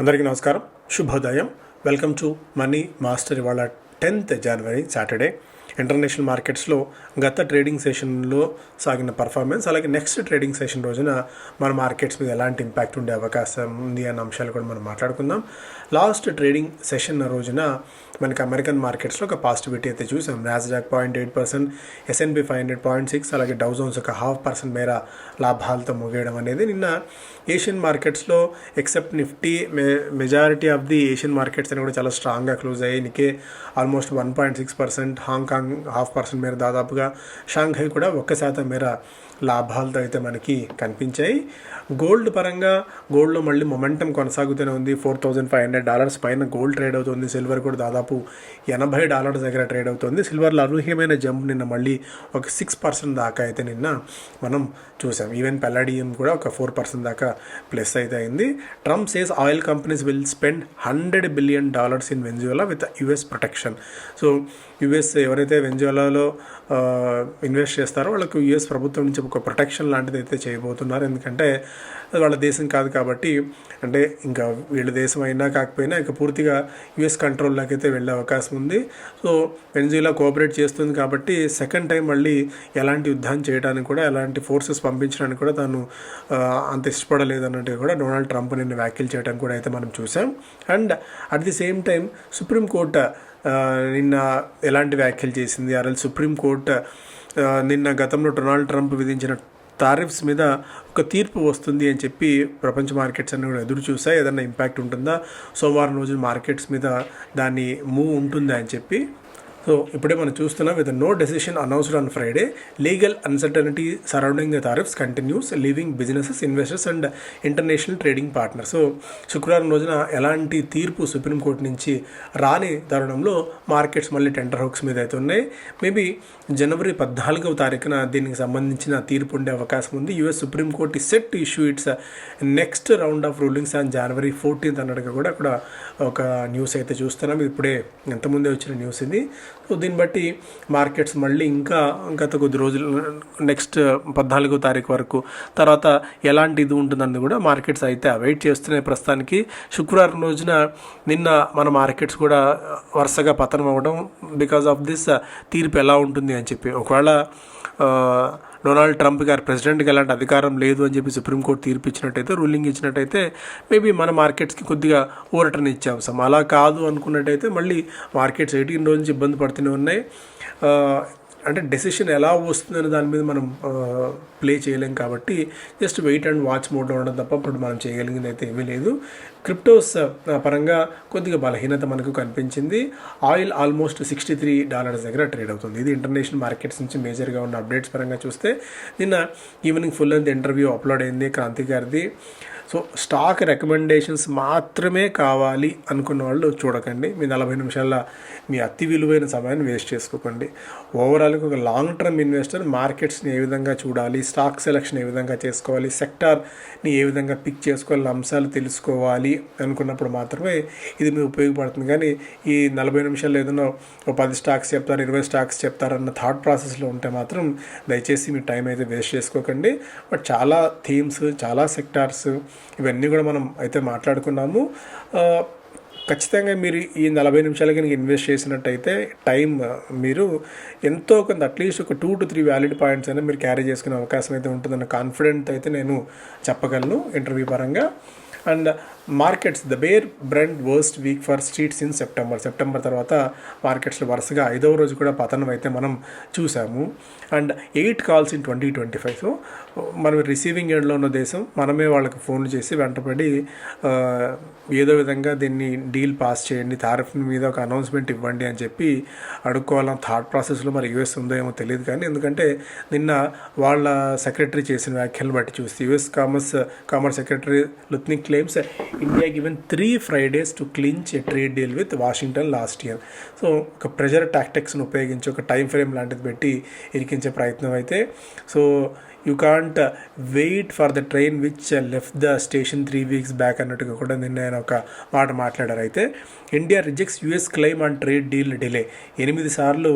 అందరికీ నమస్కారం, శుభోదయం. Welcome to money master. ఇవాళ 10th జనవరి సాటర్డే. ఇంటర్నేషనల్ మార్కెట్స్లో గత ట్రేడింగ్ సెషన్లో సాగిన పర్ఫార్మెన్స్, అలాగే నెక్స్ట్ ట్రేడింగ్ సెషన్ రోజున మన మార్కెట్స్ మీద ఎలాంటి ఇంపాక్ట్ ఉండే అవకాశం ఉంది అన్న అంశాలు కూడా మనం మాట్లాడుకుందాం. లాస్ట్ ట్రేడింగ్ సెషన్ రోజున మనకి అమెరికన్ మార్కెట్స్లో ఒక పాజిటివిటీ అయితే చూసాం. నాస్డాక్ 0.8%, S&P 500 0.6%, అలాగే డౌ జోన్స్ ఒక 0.5% మేర లాభాలతో ముగియడం అనేది నిన్న ఏషియన్ మార్కెట్స్లో except Nifty majority of the Asian markets అని కూడా చాలా స్ట్రాంగ్గా క్లోజ్ అయ్యాయి. నికే ఆల్మోస్ట్ 1.6%, హాంకాంగ్ 0.5% మేర దాదాపుగా, షాంఘై కూడా 1% మేర లాభాలతో అయితే మనకి కనిపించాయి. గోల్డ్ పరంగా గోల్డ్లో మళ్ళీ మొమెంటం కొనసాగుతూనే ఉంది. $4,500 పైన గోల్డ్ ట్రేడ్ అవుతుంది. సిల్వర్ కూడా దాదాపు $80 దగ్గర ట్రేడ్ అవుతుంది. సిల్వర్లో అనూహ్యమైన జంప్ నిన్న మళ్ళీ ఒక 6% దాకా అయితే నిన్న మనం చూసాం. ఈవెన్ పెల్లడియం కూడా ఒక 4% దాకా ప్లస్ అయితే అయింది. Trump says oil companies will spend $100 billion in Venezuela with US protection. So US ఎవరైతే వెనిజులాలో ఇన్వెస్ట్ చేస్తారో వాళ్ళకు యుఎస్ ప్రభుత్వం నుంచి ఒక ప్రొటెక్షన్ లాంటిది అయితే చేయబోతున్నారు. ఎందుకంటే వాళ్ళ దేశం కాదు కాబట్టి, అంటే ఇంకా వీళ్ళ దేశం అయినా కాకపోయినా ఇక పూర్తిగా యుఎస్ కంట్రోల్లోకి అయితే వెళ్ళే అవకాశం ఉంది. సో వెనిజులా కోఆపరేట్ చేస్తుంది కాబట్టి సెకండ్ టైం మళ్ళీ ఎలాంటి యుద్ధాన్ని చేయడానికి కూడా, ఎలాంటి ఫోర్సెస్ పంపించడానికి కూడా తాను అంత ఇష్టపడలేదు అన్నట్టుగా కూడా డొనాల్డ్ ట్రంప్ నిన్న వ్యాఖ్యలు చేయడం కూడా అయితే మనం చూసాం. And at the same time supreme court నిన్న ఎలాంటి వ్యాఖ్యలు చేసింది, అసలు సుప్రీంకోర్టు నిన్న గతంలో డొనాల్డ్ ట్రంప్ విధించిన టారిఫ్స్ మీద ఒక తీర్పు వస్తుంది అని చెప్పి ప్రపంచ మార్కెట్స్ అన్ని కూడా ఎదురు చూసాయి. ఏదన్నా ఇంపాక్ట్ ఉంటుందా, సోమవారం రోజు మార్కెట్స్ మీద దాని మూవ్ ఉంటుందా అని చెప్పి. సో ఇప్పుడే మనం చూస్తున్నాం, with no decision announced on Friday, legal uncertainty surrounding the tariffs continues leaving businesses, investors and international trading partners. So శుక్రవారం రోజున ఎలాంటి తీర్పు సుప్రీంకోర్టు నుంచి రాని తరుణంలో మార్కెట్స్ మళ్ళీ టెండర్ హోక్స్ మీద అయితే ఉన్నాయి. మేబీ జనవరి 14వ తారీఖున దీనికి సంబంధించిన తీర్పు ఉండే అవకాశం ఉంది. యుఎస్ సుప్రీంకోర్టు ఈ set to issue it's next round of rulings on January 14th అన్నట్టుగా కూడా అక్కడ ఒక న్యూస్ అయితే చూస్తున్నాం. ఇప్పుడే ఎంతముందే వచ్చిన న్యూస్ ఇది. సో దీన్ని బట్టి మార్కెట్స్ మళ్ళీ ఇంకా గత కొద్ది రోజులు నెక్స్ట్ 14వ తారీఖు వరకు తర్వాత ఎలాంటి ఇది ఉంటుందని కూడా మార్కెట్స్ అయితే వెయిట్ చేస్తున్నాయి. ప్రస్తుతానికి శుక్రవారం రోజున నిన్న మన మార్కెట్స్ కూడా వరుసగా పతనం అవ్వడం బికాజ్ ఆఫ్ దిస్ తీర్పు ఎలా ఉంటుంది అని చెప్పి. ఒకవేళ డొనాల్డ్ ట్రంప్ గారు ప్రెసిడెంట్కి ఎలాంటి అధికారం లేదు అని చెప్పి సుప్రీంకోర్టు తీర్పు ఇచ్చినట్టయితే, రూలింగ్ ఇచ్చినట్టయితే మేబీ మన మార్కెట్స్కి కొద్దిగా ఊరటన ఇచ్చే అవసరం. అలా కాదు అనుకున్నట్టయితే మళ్ళీ మార్కెట్స్ 18 రోజుల నుంచి ఇబ్బంది పడుతూనే ఉన్నాయి. అంటే డెసిషన్ ఎలా వస్తుందని దాని మీద మనం ప్లే చేయలేం కాబట్టి జస్ట్ వెయిట్ అండ్ వాచ్ మోడ్లో ఉండడం తప్ప ఇప్పుడు మనం చేయగలిగింది అయితే ఏమీ లేదు. క్రిప్టోస్ పరంగా కొద్దిగా బలహీనత మనకు కనిపించింది. ఆయిల్ ఆల్మోస్ట్ $63 దగ్గర ట్రేడ్ అవుతుంది. ఇది ఇంటర్నేషనల్ మార్కెట్స్ నుంచి మేజర్గా ఉన్న అప్డేట్స్ పరంగా చూస్తే నిన్న evening full length interview upload అయింది క్రాంతి గారిది. సో స్టాక్ రికమెండేషన్స్ మాత్రమే కావాలి అనుకున్న వాళ్ళు చూడకండి. మీ 40 నిమిషాల్లో మీ అతి విలువైన సమయాన్ని వేస్ట్ చేసుకోకండి. ఓవరాల్గా ఒక లాంగ్ టర్మ్ ఇన్వెస్టర్ మార్కెట్స్ని ఏ విధంగా చూడాలి, స్టాక్ సెలెక్షన్ ఏ విధంగా చేసుకోవాలి, సెక్టార్ని ఏ విధంగా పిక్ చేసుకోవాలి, అంశాలు తెలుసుకోవాలి అనుకున్నప్పుడు మాత్రమే ఇది మీకు ఉపయోగపడుతుంది. కానీ ఈ 40 నిమిషాలు ఏదైనా 10 స్టాక్స్ చెప్తారు, 20 స్టాక్స్ చెప్తారన్న థాట్ ప్రాసెస్లో ఉంటే మాత్రం దయచేసి మీ టైం అయితే వేస్ట్ చేసుకోకండి. బట్ చాలా థీమ్స్, చాలా సెక్టార్స్ ఇవన్నీ కూడా మనం అయితే మాట్లాడుకున్నాము. ఖచ్చితంగా మీరు ఈ 40 నిమిషాలు కనుక ఇన్వెస్ట్ చేసినట్టయితే టైం మీరు ఎంతో కొంత అట్లీస్ట్ ఒక 2 to 3 వ్యాలిడ్ పాయింట్స్ అయినా మీరు క్యారీ చేసుకునే అవకాశం అయితే ఉంటుందన్న కాన్ఫిడెంట్ అయితే నేను చెప్పగలను ఇంటర్వ్యూ పరంగా. And markets, the bear brent worst week for streets in September తర్వాత మార్కెట్స్లో వరుసగా 5వ రోజు కూడా పతనం అయితే మనం చూసాము. And 8 calls in 2025. సో మనం రిసీవింగ్ ఎండ్లో ఉన్న దేశం, మనమే వాళ్ళకి ఫోన్లు చేసి వెంటపడి ఏదో విధంగా దీన్ని డీల్ పాస్ చేయండి, టారిఫ్ మీద ఒక అనౌన్స్మెంట్ ఇవ్వండి అని చెప్పి అడుక్కోవాలని థాట్ ప్రాసెస్లో మరి యూఎస్ ఉందో ఏమో తెలియదు. కానీ ఎందుకంటే నిన్న వాళ్ళ సెక్రటరీ చేసిన వ్యాఖ్యలను బట్టి చూస్తే US commerce secretary Lutnick claims India given 3 Fridays to clinch a trade deal with Washington last year. So ఒక ప్రెజర్ టాక్టిక్స్ను ఉపయోగించి ఒక టైం ఫ్రేమ్ లాంటిది పెట్టి ఇరికించే ప్రయత్నం అయితే. So you can't wait for the train which left the station 3 weeks back అన్నట్టుగా కూడా నిన్న ఆయన ఒక మాట మాట్లాడారు. అయితే India rejects US claim on trade deal delay. 8 సార్లు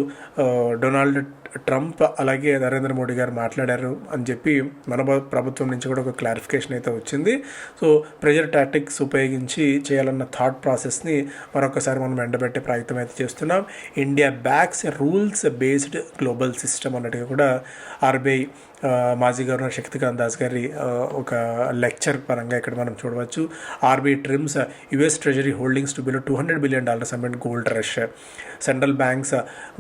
డొనాల్డ్ ట్రంప్ అలాగే నరేంద్ర మోడీ గారు మాట్లాడారు అని చెప్పి మన ప్రభుత్వం నుంచి కూడా ఒక క్లారిఫికేషన్ అయితే వచ్చింది. సో ప్రెజర్ టాక్టిక్స్ ఉపయోగించి చేయాలన్న థాట్ ప్రాసెస్ని మరొకసారి మనం ఎండబెట్టే ప్రయత్నం అయితే చేస్తున్నాం. India backs rules based global system అన్నట్టుగా కూడా ఆర్బీఐ మాజీ గవర్నర్ శక్తికాంత్ దాస్ గారి ఒక లెక్చర్ పరంగా ఇక్కడ మనం చూడవచ్చు. RBI trims US treasury holdings to below $200 billion amid gold rush. Central banks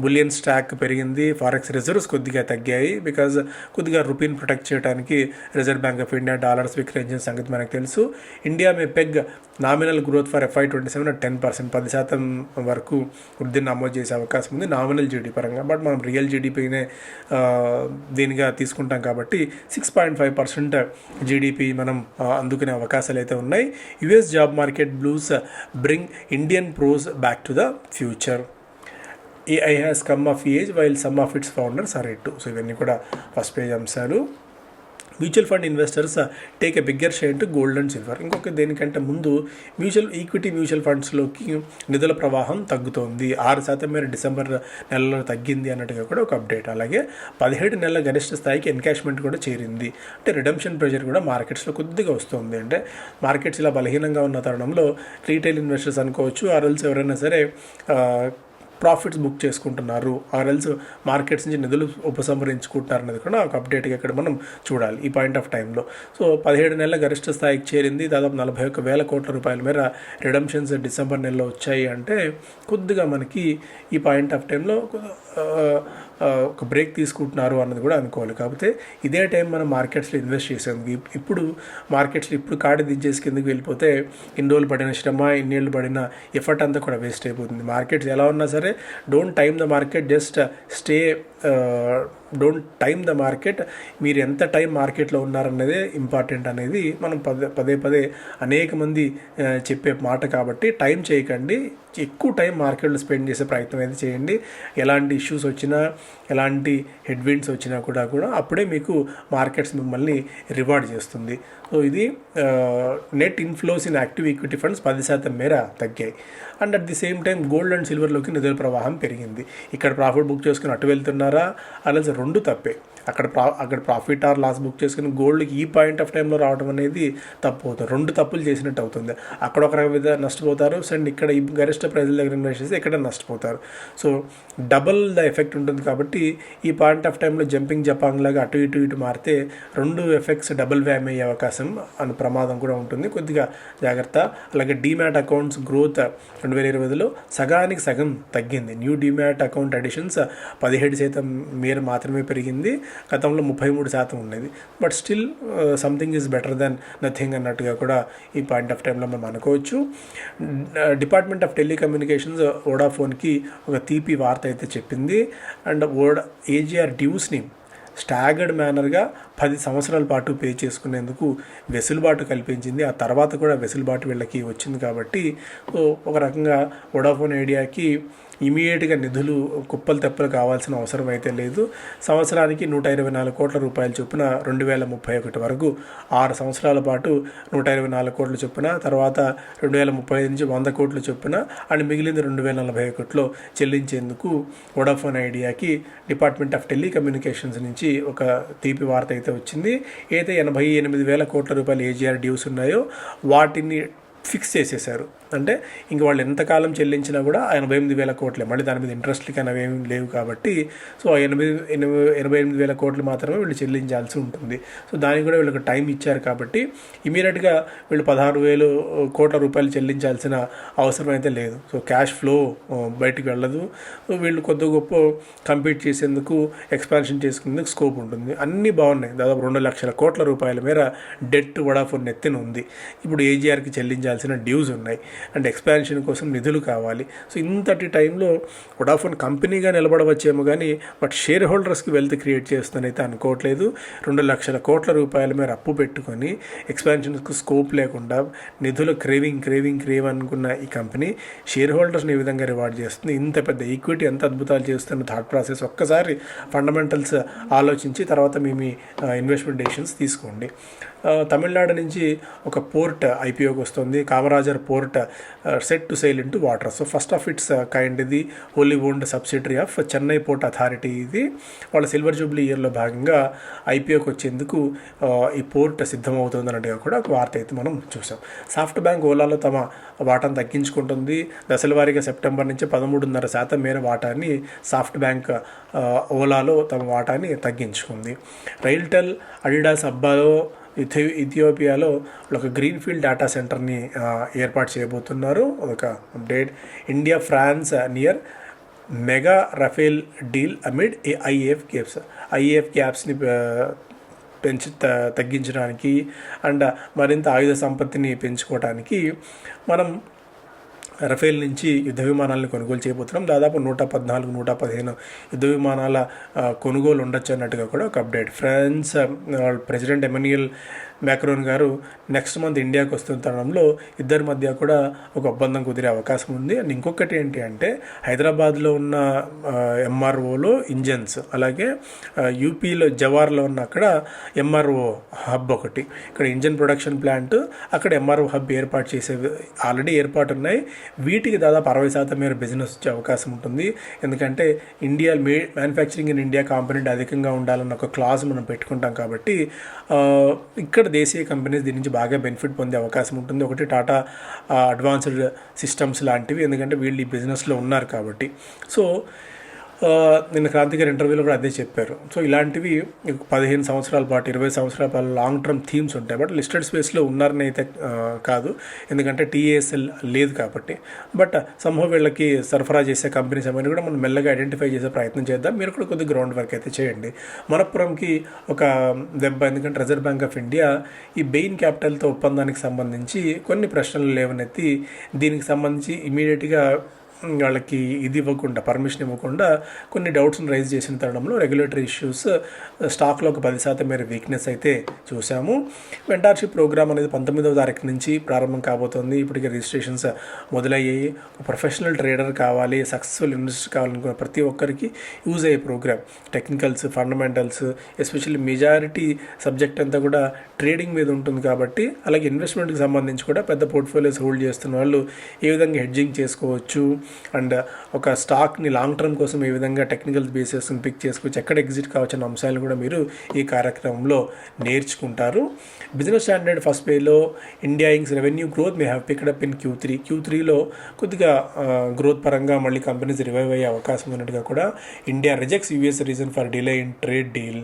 bullion stock పెరిగింది. ఫారెక్స్ రిజర్వ్స్ కొద్దిగా తగ్గాయి బికాజ్ కొద్దిగా రూపీని ప్రొటెక్ట్ చేయడానికి reserve bank of India dollars విక్రయించిన సంగతి మనకు తెలుసు. India may peg nominal growth for FY27 10%, 10% వరకు వృద్ధిని నమోదు చేసే అవకాశం ఉంది నామినల్ జీడీ పరంగా. బట్ మనం రియల్ జీడీపీనే దీనిగా తీసుకుంటాం కాబట్టి 6.5% జీడీపీ మనం అందుకునే అవకాశాలు అయితే ఉన్నాయి. US job market blues bring Indian pros back to the future. AI has come of age while some of its founders are yet to. So ఇవన్నీ కూడా ఫస్ట్ పేజ్ అంశాలు. Mutual fund investors take a bigger share to gold and silver. ఇంకొక దేనికంటే ముందు equity mutual ఫండ్స్లోకి నిధుల ప్రవాహం తగ్గుతోంది. 6% మేర డిసెంబర్ నెలలో తగ్గింది అన్నట్టుగా కూడా ఒక అప్డేట్. అలాగే 17 నెలల గరిష్ట స్థాయికి ఎన్కాష్మెంట్ కూడా చేరింది. అంటే రిడమ్షన్ ప్రెషర్ కూడా మార్కెట్స్లో కొద్దిగా వస్తుంది. అంటే మార్కెట్స్ ఇలా బలహీనంగా ఉన్న తరుణంలో రీటైల్ ఇన్వెస్టర్స్ అనుకోవచ్చు, ఆర్ఎల్స్ ఎవరైనా సరే ప్రాఫిట్స్ బుక్ చేసుకుంటున్నారు, ఆర్ఎల్స్ మార్కెట్స్ నుంచి నిధులు ఉపసంహరించుకుంటున్నారు అనేది కూడా ఒక అప్డేట్గా ఇక్కడ మనం చూడాలి ఈ పాయింట్ ఆఫ్ టైంలో. సో 17 నెలల గరిష్ట స్థాయికి చేరింది. దాదాపు 41,000 కోట్ల రూపాయల మేర రిడమ్షన్స్ డిసెంబర్ నెలలో వచ్చాయి. అంటే కొద్దిగా మనకి ఈ పాయింట్ ఆఫ్ టైంలో ఒక బ్రేక్ తీసుకుంటున్నారు అన్నది కూడా అనుకోవాలి. కాకపోతే ఇదే టైం మనం మార్కెట్స్లో ఇన్వెస్ట్ చేసేందుకు ఇప్పుడు మార్కెట్స్లో కాడి దించేసి కిందకి వెళ్ళిపోతే ఇన్ని రోజులు పడిన శ్రమ, ఇన్నేళ్ళు పడిన ఎఫర్ట్ అంతా కూడా వేస్ట్ అయిపోతుంది. మార్కెట్స్ ఎలా ఉన్నా సరే don't time the market, just stay, don't time the market. మీరు ఎంత టైం మార్కెట్లో ఉన్నారన్నదే ఇంపార్టెంట్ అనేది మనం పదే అనేక మంది చెప్పే మాట. కాబట్టి టైం చేయకండి, ఎక్కువ టైం మార్కెట్లో స్పెండ్ చేసే ప్రయత్నం అయితే చేయండి. ఎలాంటి ఇష్యూస్ వచ్చినా, ఎలాంటి హెడ్విండ్స్ వచ్చినా కూడా అప్పుడే మీకు మార్కెట్స్ మిమ్మల్ని రివార్డ్ చేస్తుంది. సో ఇది net inflows in active equity funds 10% మేర తగ్గాయి. And at the same time gold and సిల్వర్లోకి నిధుల ప్రవాహం పెరిగింది. ఇక్కడ ప్రాఫిట్ బుక్ చేసుకుని అటు వెళ్తున్నారా, అలాగే రెండు తప్పే. అక్కడ ప్రాఫిట్ ఆర్ లాస్ బుక్ చేసుకుని గోల్డ్కి ఈ పాయింట్ ఆఫ్ టైంలో రావడం అనేది తప్పు అవుతుంది. రెండు తప్పులు చేసినట్టు అవుతుంది. అక్కడ ఒక రకంగా నష్టపోతారు, అండ్ ఇక్కడ ఈ గరిష్ట ప్రైజుల దగ్గర ఇన్వెస్ట్ చేస్తే ఇక్కడ నష్టపోతారు. సో డబల్ ద ఎఫెక్ట్ ఉంటుంది. కాబట్టి ఈ పాయింట్ ఆఫ్ టైంలో జంపింగ్ జపాంగ్ లాగా అటు ఇటు మారితే రెండు ఎఫెక్ట్స్ డబుల్ వ్యామ్ అయ్యే అవకాశం అని ప్రమాదం కూడా ఉంటుంది. కొద్దిగా జాగ్రత్త. అలాగే డీమ్యాట్ అకౌంట్స్ గ్రోత్ 2020లో సగానికి సగం తగ్గింది. న్యూ డీమ్యాట్ అకౌంట్ అడిషన్స్ 17% మేర మాత్రమే పెరిగింది. గతంలో 33% ఉండేది. But still something is better than nothing అన్నట్టుగా కూడా ఈ పాయింట్ ఆఫ్ టైంలో మనం అనుకోవచ్చు. డిపార్ట్మెంట్ ఆఫ్ టెలికమ్యూనికేషన్స్ వోడాఫోన్కి ఒక తీపి వార్త అయితే చెప్పింది. అండ్ ఏజీఆర్ డ్యూస్ని స్టాగర్డ్ మేనర్గా 10 సంవత్సరాల పాటు పే చేసుకునేందుకు వెసులుబాటు కల్పించింది. ఆ తర్వాత కూడా వెసులుబాటు వీళ్ళకి వచ్చింది. కాబట్టి ఒక రకంగా వోడాఫోన్ ఐడియాకి ఇమీడియట్గా నిధులు కుప్పలు తెప్పలు కావాల్సిన అవసరం అయితే లేదు. సంవత్సరానికి 124 కోట్ల రూపాయల చొప్పున 2031 వరకు 6 సంవత్సరాల పాటు 124 కోట్ల చొప్పున, తర్వాత 2035 నుంచి 100 కోట్ల చొప్పున, అండ్ మిగిలింది 2041లో చెల్లించేందుకు వోడాఫోన్ ఐడియాకి డిపార్ట్మెంట్ ఆఫ్ టెలికమ్యూనికేషన్స్ నుంచి ఒక తీపి వార్త అయితే వచ్చింది. అయితే 88,000 కోట్ల రూపాయలు ఏజీఆర్ డ్యూస్ ఉన్నాయో వాటిని ఫిక్స్ చేసేసారు. అంటే ఇంక వాళ్ళు ఎంతకాలం చెల్లించినా కూడా 88,000 కోట్లే, మళ్ళీ దాని మీద ఇంట్రెస్ట్లు కానీ అవేమి లేవు. కాబట్టి సో 88,000 కోట్లు మాత్రమే వీళ్ళు చెల్లించాల్సి ఉంటుంది. సో దానికి కూడా వీళ్ళకి టైం ఇచ్చారు. కాబట్టి ఇమీడియట్గా వీళ్ళు 16,000 కోట్ల రూపాయలు చెల్లించాల్సిన అవసరం అయితే లేదు. సో క్యాష్ ఫ్లో బయటికి వెళ్ళదు. వీళ్ళు కొద్ది గొప్ప కంపీట్ చేసేందుకు, ఎక్స్పాన్షన్ చేసుకునేందుకు స్కోప్ ఉంటుంది. అన్నీ బాగున్నాయి. దాదాపు 2 లక్షల కోట్ల రూపాయల మేర డెట్ వోడాఫోన్ నెత్తిన ఉంది. ఇప్పుడు ఏజీఆర్కి చెల్లించాల్సిన డ్యూస్ ఉన్నాయి. అండ్ ఎక్స్పాన్షన్ కోసం నిధులు కావాలి. సో ఇంతటి టైంలో వోడాఫోన్ కంపెనీగా నిలబడవచ్చేమో కానీ బట్ షేర్ హోల్డర్స్కి వెల్త్ క్రియేట్ చేస్తుందని అయితే అనుకోవట్లేదు. 2 లక్షల కోట్ల రూపాయల మేర అప్పు పెట్టుకొని ఎక్స్పాన్షన్స్కు స్కోప్ లేకుండా నిధులు క్రేవ్ అనుకున్న ఈ కంపెనీ షేర్ హోల్డర్స్ని ఏ విధంగా రివార్డ్ చేస్తుంది, ఇంత పెద్ద ఈక్విటీ ఎంత అద్భుతాలు చేస్తున్న థాట్ ప్రాసెస్ ఒక్కసారి ఫండమెంటల్స్ ఆలోచించి తర్వాత మీ ఇన్వెస్ట్మెంట్ డెసిషన్స్ తీసుకోండి. తమిళనాడు నుంచి ఒక పోర్ట్ ఐపీఓకి వస్తుంది. Kamarajar port set to sail into water. So first of its kind ఇది wholly owned subsidiary of Chennai port authority. ఇది వాళ్ళ సిల్వర్ జూబ్లీ ఇయర్లో భాగంగా ఐపీఓకి వచ్చేందుకు ఈ పోర్ట్ సిద్ధమవుతుంది అన్నట్టుగా కూడా ఒక వార్త అయితే మనం చూసాం. సాఫ్ట్ బ్యాంక్ ఓలాలో తమ వాటాను తగ్గించుకుంటుంది. దశల వారీగా సెప్టెంబర్ నుంచి 13.5% మేర వాటాన్ని సాఫ్ట్ బ్యాంక్ ఓలాలో తమ వాటాన్ని తగ్గించుకుంది. రైల్టెల్ అడిడాస్ అబ్బాలో ఇథియోపియాలో ఒక గ్రీన్ఫీల్డ్ డేటా సెంటర్ని ఏర్పాటు చేయబోతున్నారు. ఒక update. India France near mega Rafale deal amid IAF గ్యాప్స్ని తగ్గించడానికి అండ్ మరింత ఆయుధ సంపత్తిని పెంచుకోవడానికి మనం రఫేల్ నుంచి యుద్ధ విమానాలను కొనుగోలు చేయబోతున్నాం. దాదాపు 114-115 యుద్ధ విమానాల కొనుగోలు ఉండొచ్చు అన్నట్టుగా కూడా ఒక update. France president Emmanuel Macron గారు నెక్స్ట్ మంత్ ఇండియాకి వస్తున్న తరుణంలో ఇద్దరి మధ్య కూడా ఒక ఒప్పందం కుదిరే అవకాశం ఉంది. అండ్ ఇంకొకటి ఏంటి అంటే హైదరాబాద్లో ఉన్న ఎంఆర్ఓలో ఇంజన్స్, అలాగే యూపీలో జవార్లో ఉన్న అక్కడ ఎంఆర్ఓ హబ్ ఒకటి, ఇక్కడ ఇంజన్ ప్రొడక్షన్ ప్లాంట్, అక్కడ ఎంఆర్ఓ హబ్ ఏర్పాటు చేసే ఆల్రెడీ ఏర్పాటు ఉన్నాయి. వీటికి దాదాపు 60% మేర బిజినెస్ వచ్చే అవకాశం ఉంటుంది. ఎందుకంటే మ్యానుఫ్యాక్చరింగ్ ఇన్ ఇండియా కాంపోనెంట్ అధికంగా ఉండాలన్న ఒక క్లాజ్ మనం పెట్టుకుంటాం కాబట్టి ఇక్కడ దేశీయ కంపెనీస్ దీని నుంచి బాగా బెనిఫిట్ పొందే అవకాశం ఉంటుంది. ఒకటి టాటా అడ్వాన్స్డ్ సిస్టమ్స్ లాంటివి, ఎందుకంటే వీళ్ళు ఈ బిజినెస్లో ఉన్నారు కాబట్టి. సో నిన్న క్రాంతి గారి ఇంటర్వ్యూలో కూడా అదే చెప్పారు. సో ఇలాంటివి 15 సంవత్సరాల పాటు 20 సంవత్సరాల పాటు లాంగ్ టర్మ్ థీమ్స్ ఉంటాయి. బట్ లిస్టెడ్ స్పేస్లో ఉన్నారని అయితే కాదు, ఎందుకంటే టీఏఎస్ఎల్ లేదు కాబట్టి. బట్ సంభవ వీళ్ళకి సరఫరా చేసే కంపెనీస్ అవన్నీ కూడా మనం మెల్లగా ఐడెంటిఫై చేసే ప్రయత్నం చేద్దాం. మీరు కూడా కొద్దిగా గ్రౌండ్ వర్క్ అయితే చేయండి. మనప్పురంకి ఒక దెబ్బ, ఎందుకంటే రిజర్వ్ బ్యాంక్ ఆఫ్ ఇండియా ఈ బెయిన్ క్యాపిటల్తో ఒప్పందానికి సంబంధించి కొన్ని ప్రశ్నలు లేవనెత్తి దీనికి సంబంధించి ఇమీడియట్గా వాళ్ళకి పర్మిషన్ ఇవ్వకుండా కొన్ని డౌట్స్ని రైజ్ చేసిన తరుణంలో రెగ్యులేటరీ ఇష్యూస్ స్టాక్లో ఒక 10% మేర వీక్నెస్ అయితే చూసాము. మెంటార్షిప్ ప్రోగ్రామ్ అనేది 19వ తారీఖు నుంచి ప్రారంభం కాబోతోంది. ఇప్పటికే రిజిస్ట్రేషన్స్ మొదలయ్యాయి. ప్రొఫెషనల్ ట్రేడర్ కావాలి, సక్సెస్ఫుల్ ఇన్వెస్టర్ కావాలనుకున్న ప్రతి ఒక్కరికి యూజ్ అయ్యే programme. Technicals, fundamentals, especially majority subject అంతా కూడా ట్రేడింగ్ మీద ఉంటుంది కాబట్టి, అలాగే ఇన్వెస్ట్మెంట్కి సంబంధించి కూడా పెద్ద పోర్ట్ఫోలియోస్ హోల్డ్ చేస్తున్న వాళ్ళు ఏ విధంగా హెడ్జింగ్ చేసుకోవచ్చు అండ్ ఒక స్టాక్ని లాంగ్ టర్మ్ కోసం ఏ విధంగా టెక్నికల్ బేసెస్ని పిక్ చేసుకోవచ్చు, ఎక్కడ ఎగ్జిట్ కావచ్చు అన్న అంశాలను కూడా మీరు ఈ కార్యక్రమంలో నేర్చుకుంటారు. బిజినెస్ స్టాండర్డ్ ఫస్ట్ పేలో India Inc's revenue growth may have picked up in Q3లో కొద్దిగా గ్రోత్ పరంగా మళ్ళీ కంపెనీస్ రివైవ్ అయ్యే అవకాశం ఉన్నట్టుగా కూడా. India rejects US reason for delay in trade deal.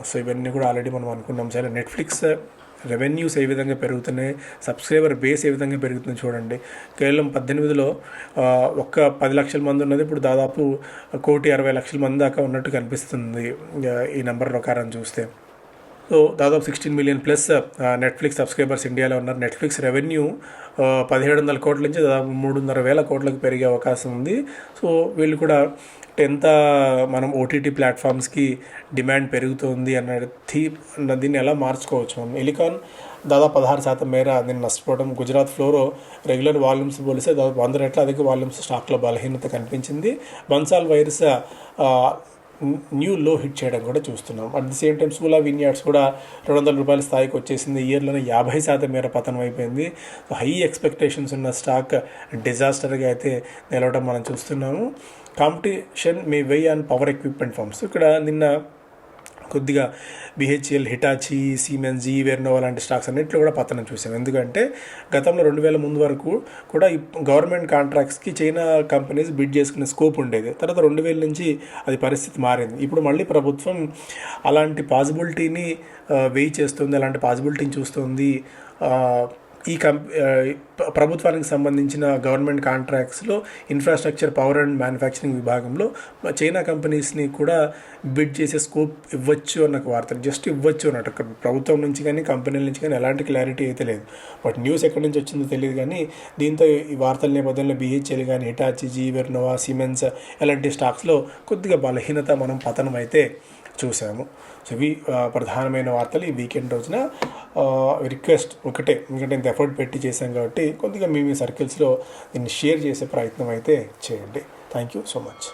So ఇవన్నీ కూడా ఆల్రెడీ మనం అనుకున్నాం. సరే, నెట్ఫ్లిక్స్ రెవెన్యూస్ ఏ విధంగా పెరుగుతున్నాయి, సబ్స్క్రైబర్ బేస్ ఏ విధంగా పెరుగుతుంది చూడండి. కేవలం 18లో 10 లక్షల మంది ఉన్నది, ఇప్పుడు దాదాపు 1,60,00,000 మంది దాకా ఉన్నట్టు కనిపిస్తుంది ఈ నెంబర్ ప్రకారం చూస్తే. సో దాదాపు 16 మిలియన్ ప్లస్ నెట్ఫ్లిక్స్ సబ్స్క్రైబర్స్ ఇండియాలో ఉన్నారు. నెట్ఫ్లిక్స్ రెవెన్యూ 1,700 కోట్ల నుంచి దాదాపు 3,500 కోట్లకు పెరిగే అవకాశం ఉంది. సో వీళ్ళు కూడా ఎంత మనం ఓటీటీ ప్లాట్ఫామ్స్కి డిమాండ్ పెరుగుతుంది దీన్ని ఎలా మార్చుకోవచ్చు మనం. ఎలికాన్ దాదాపు 16% మేర దీన్ని నష్టపోవడం. గుజరాత్ ఫ్లోరో రెగ్యులర్ వాల్యూమ్స్ పోలిస్తే దాదాపు 100 రెట్ల అధిక వాల్యూమ్స్ స్టాక్లో బలహీనత కనిపించింది. బన్సాల్ వైరస్ న్యూ లో హిట్ చేయడం కూడా చూస్తున్నాం. At the same time Sula vineyards కూడా ₹200 స్థాయికి వచ్చేసింది. ఇయర్లోనే 50% మేర పతనం అయిపోయింది. హై ఎక్స్పెక్టేషన్స్ ఉన్న స్టాక్ డిజాస్టర్గా అయితే నిలవడం మనం చూస్తున్నాము. కాంపిటీషన్ మే వెయ్ అండ్ పవర్ ఎక్విప్మెంట్ ఫర్మ్స్. ఇక్కడ నిన్న కొద్దిగా బిహెచ్ఎల్, హిటాచి, సిమెన్స్, వెర్నోవా లాంటి స్టాక్స్ అన్నింటిలో కూడా పతనం చూసాం. ఎందుకంటే గతంలో 2000 ముందు వరకు కూడా ఈ గవర్నమెంట్ కాంట్రాక్ట్స్కి చైనా కంపెనీస్ బిడ్ చేసుకునే స్కోప్ ఉండేది. తర్వాత 2000 నుంచి అది పరిస్థితి మారింది. ఇప్పుడు మళ్ళీ ప్రభుత్వం అలాంటి పాసిబిలిటీని వెయిట్ చేస్తుంది, అలాంటి పాసిబిలిటీని చూస్తుంది. ఈ ప్రభుత్వానికి సంబంధించిన గవర్నమెంట్ కాంట్రాక్ట్స్లో ఇన్ఫ్రాస్ట్రక్చర్, పవర్ అండ్ మ్యానుఫ్యాక్చరింగ్ విభాగంలో చైనా కంపెనీస్ని కూడా బిడ్ చేసే స్కోప్ ఇవ్వచ్చు అన్న వార్తలు. జస్ట్ ఇవ్వచ్చు అన్నట్టు. ప్రభుత్వం నుంచి కానీ కంపెనీల నుంచి కానీ ఎలాంటి క్లారిటీ అయితే లేదు. బట్ న్యూస్ ఎక్కడి నుంచి వచ్చిందో తెలియదు. కానీ దీంతో ఈ వార్తల నేపథ్యంలో బిహెచ్ఎల్ కానీ, హిటాచి, వెర్నోవా, సిమెన్స్ ఇలాంటి స్టాక్స్లో కొద్దిగా బలహీనత, మనం పతనం అయితే చూసాము. సో ఇవి ప్రధానమైన వార్తలు ఈ వీకెండ్ రోజున. రిక్వెస్ట్ ఒకటే, ఎందుకంటే ఇంత ఎఫర్ట్ పెట్టి చేశాం కాబట్టి కొద్దిగా మీ సర్కిల్స్లో దీన్ని షేర్ చేసే ప్రయత్నం అయితే చేయండి. Thank you so much.